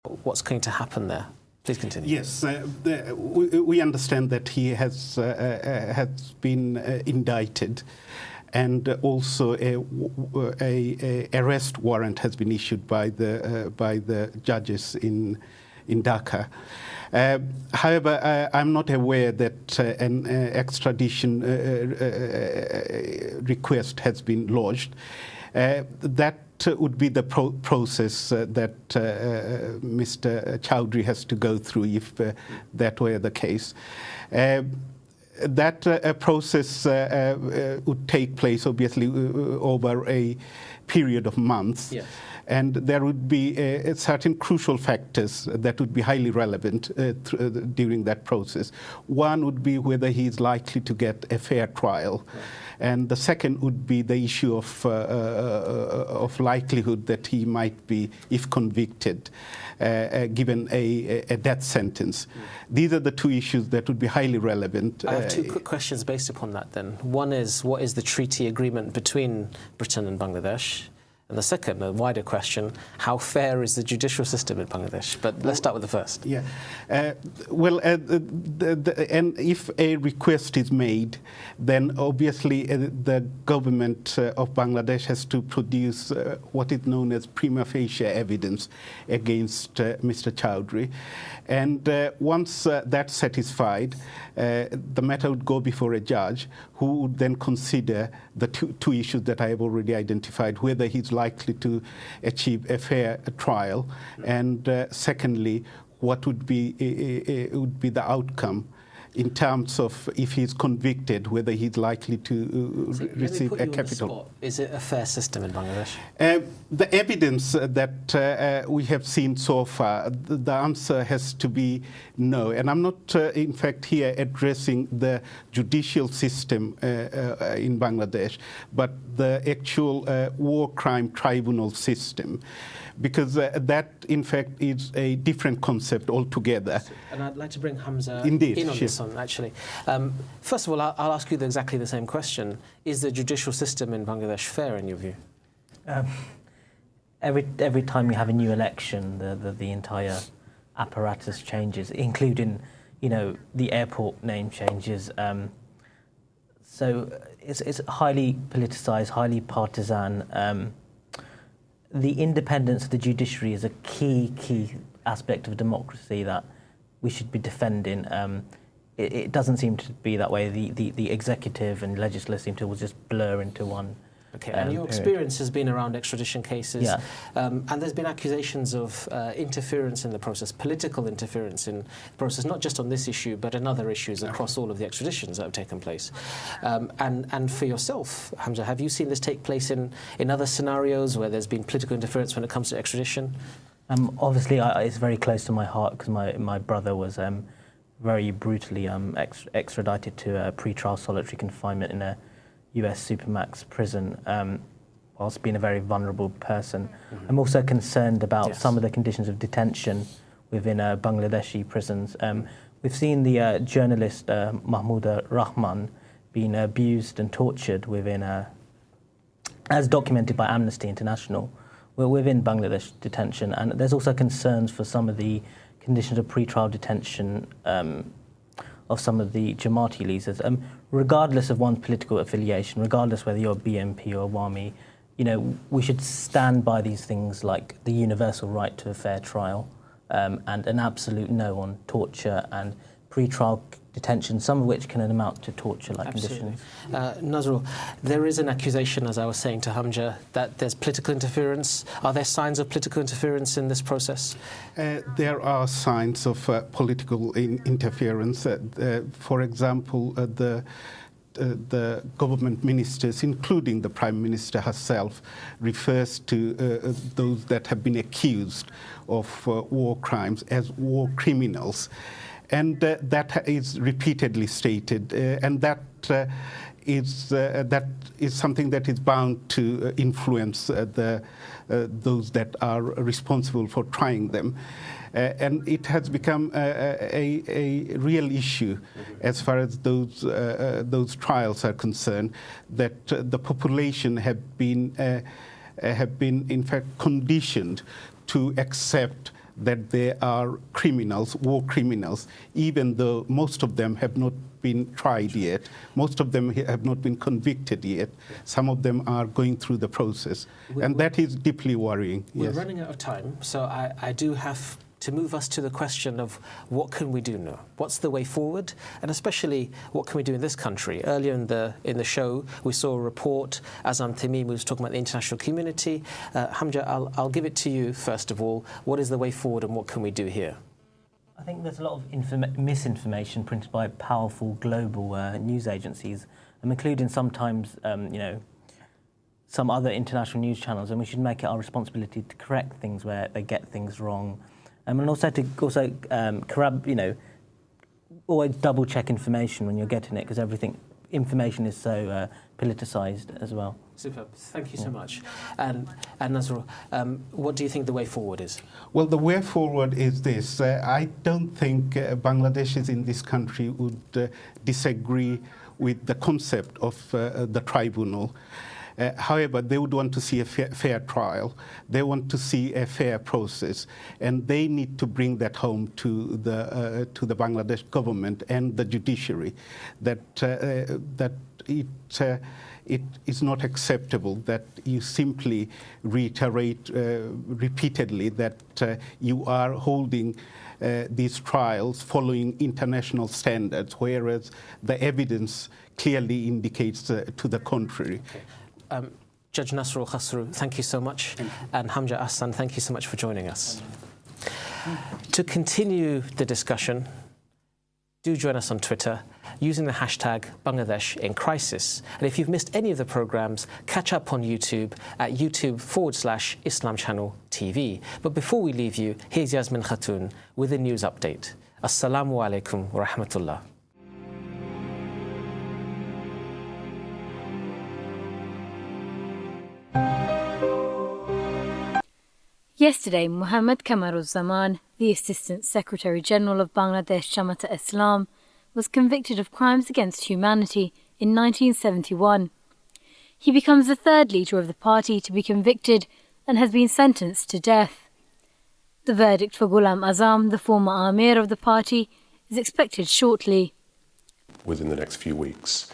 what's going to happen there. Please continue. Yes, we understand that he has been indicted, and also a arrest warrant has been issued by the judges in Dhaka. However, I'm not aware that an extradition request has been lodged. That would be the process that Mr. Chowdhury has to go through if that were the case. That process would take place, obviously, over a period of months. Yes. And there would be certain crucial factors that would be highly relevant during that process. One would be whether he is likely to get a fair trial. Right. And the second would be the issue of likelihood that he might be, if convicted, given a death sentence. These are the two issues that would be highly relevant. I have two quick questions based upon that then. One is, what is the treaty agreement between Britain and Bangladesh? And the second, a wider question, how fair is the judicial system in Bangladesh? But let's start with the first. Yeah. And if a request is made, then obviously the government of Bangladesh has to produce what is known as prima facie evidence against Mr. Chowdhury. And once that's satisfied, the matter would go before a judge who would then consider the two issues that I have already identified, whether he's likely to achieve a fair trial, and secondly, what would be the outcome in terms of if he's convicted, whether he's likely to receive a capital. Is it a fair system in Bangladesh? The evidence that we have seen so far, the answer has to be no. And I'm not, in fact, here addressing the judicial system in Bangladesh, but the actual war crime tribunal system. Because that, in fact, is a different concept altogether. And I'd like to bring Hamza Indeed, in on sure. this one, actually. First of all, I'll ask you exactly the same question. Is the judicial system in Bangladesh fair, in your view? Every time you have a new election, the entire apparatus changes, including, the airport name changes. So it's highly politicised, highly partisan. The independence of the judiciary is a key aspect of democracy that we should be defending. It doesn't seem to be that way. The executive and legislature seem to just blur into one. Okay, and your experience has been around extradition cases, yeah. And there's been accusations of interference in the process, political interference in the process, not just on this issue, but in other issues across all of the extraditions that have taken place. And for yourself, Hamza, have you seen this take place in other scenarios where there's been political interference when it comes to extradition? Obviously, it's very close to my heart because my brother was very brutally extradited to a pre-trial solitary confinement in a US Supermax prison, whilst being a very vulnerable person. Mm-hmm. I'm also concerned about some of the conditions of detention within Bangladeshi prisons. We've seen the journalist Mahmoud Rahman being abused and tortured within, as documented by Amnesty International, within Bangladesh detention. And there's also concerns for some of the conditions of pre-trial detention of some of the Jamaati leaders, regardless of one's political affiliation, regardless whether you're BNP or Awami, we should stand by these things like the universal right to a fair trial and an absolute no on torture and pre-trial detention, some of which can amount to torture-like conditions. Nazrul, there is an accusation, as I was saying to Hamza, that there's political interference. Are there signs of political interference in this process? There are signs of political interference. For example, the government ministers, including the Prime Minister herself, refers to those that have been accused of war crimes as war criminals. And that is repeatedly stated, and that is something that is bound to influence those that are responsible for trying them. And it has become a real issue as far as those trials are concerned, that the population have been in fact conditioned to accept that they are criminals, war criminals, even though most of them have not been tried yet. Most of them have not been convicted yet. Some of them are going through the process. And that is deeply worrying. We're running out of time, so I do have to move us to the question of what can we do now? What's the way forward? And especially, what can we do in this country? Earlier in the show, we saw a report, Azam Tamim was talking about the international community. Hamja, I'll give it to you first of all. What is the way forward and what can we do here? I think there's a lot of misinformation printed by powerful global news agencies, including sometimes, some other international news channels, and we should make it our responsibility to correct things where they get things wrong. And also always double check information when you're getting it, because information is so politicised as well. Superb. Thank you so much. And Nasrul, what do you think the way forward is? Well, the way forward is this. I don't think Bangladeshis in this country would disagree with the concept of the tribunal. However, they would want to see a fair trial. They want to see a fair process, and they need to bring that home to the Bangladesh government and the judiciary, that it is not acceptable that you simply reiterate repeatedly that you are holding these trials following international standards, whereas the evidence clearly indicates to the contrary. Okay. Judge Nasrul Khasru, thank you so much. And Hamja Ahsan, thank you so much for joining us. To continue the discussion, do join us on Twitter using the hashtag Bangladesh in Crisis. And if you've missed any of the programmes, catch up on YouTube at YouTube/Islam Channel TV. But before we leave you, here's Yasmin Khatoon with a news update. Assalamu alaikum wa rahmatullah. Yesterday, Muhammad Kamaruzzaman, the Assistant Secretary-General of Bangladesh Jamaat-e-Islam, was convicted of crimes against humanity in 1971. He becomes the third leader of the party to be convicted and has been sentenced to death. The verdict for Ghulam Azam, the former Amir of the party, is expected shortly. Within the next few weeks.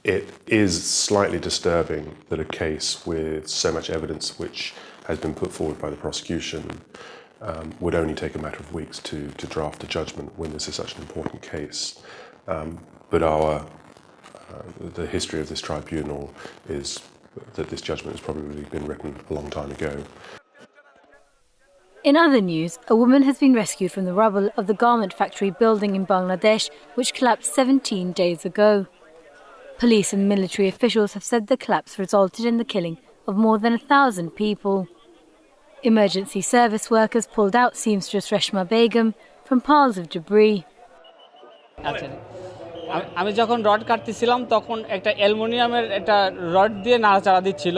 It is slightly disturbing that a case with so much evidence which has been put forward by the prosecution would only take a matter of weeks to draft a judgment when this is such an important case. But the history of this tribunal is that this judgment has probably been written a long time ago. In other news, a woman has been rescued from the rubble of the garment factory building in Bangladesh, which collapsed 17 days ago. Police and military officials have said the collapse resulted in the killing of more than 1,000 people. Emergency service workers pulled out seamstress Reshma Begum from piles of debris. আমি যখন rod কাটতেছিলাম তখন একটা অ্যালুমিনিয়ামের একটা rod দিয়ে নাড়াচাড়া দিচ্ছিল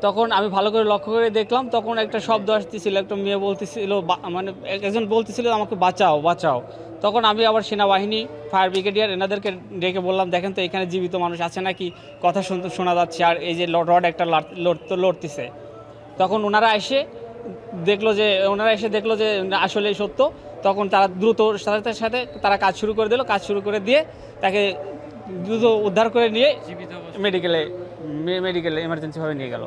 তখন আমি ভালো করে লক্ষ্য করে দেখলাম তখন একটা শব্দ আসতেছিল একটা মেয়ে বলতেছিল মানে একজন বলতেছিল আমাকে বাঁচাও বাঁচাও তখন আমি আবার সেনাবাহিনী ফায়ার ব্রিগেডিয়ার এনাদেরকে ডেকে বললাম দেখেন তো এখানে জীবিত মানুষ আছে নাকি কথা শোনা যাচ্ছে আর এই যে রড একটা লড়তেছে তখন ওনারা এসে দেখলো যে আসলেই সত্য তখন তারা দ্রুত সাথে সাথে তারা কাজ শুরু করে দিল কাজ শুরু করে দিয়ে তাকে দ্রুত উদ্ধার করে নিয়ে মেডিকেলে এমার্জেন্সিভাবে নিয়ে গেল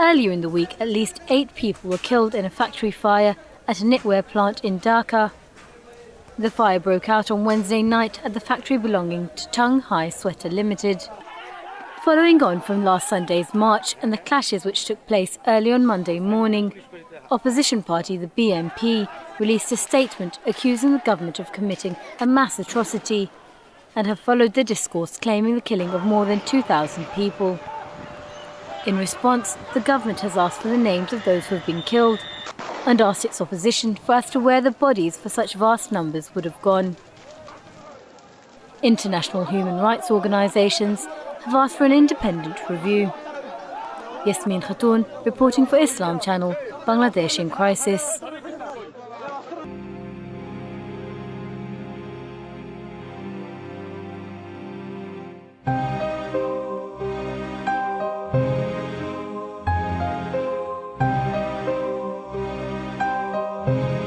Earlier in the week, at least 8 people were killed in a factory fire at a knitwear plant in Dhaka. The fire broke out on Wednesday night at the factory belonging to Tung Hai Sweater Limited. Following on from last Sunday's march and the clashes which took place early on Monday morning, opposition party the BNP released a statement accusing the government of committing a mass atrocity and have followed the discourse claiming the killing of more than 2,000 people. In response, the government has asked for the names of those who have been killed and asked its opposition for as to where the bodies for such vast numbers would have gone. International human rights organisations have asked for an independent review. Yasmin Khatoon, reporting for Islam Channel, Bangladesh in Crisis. News.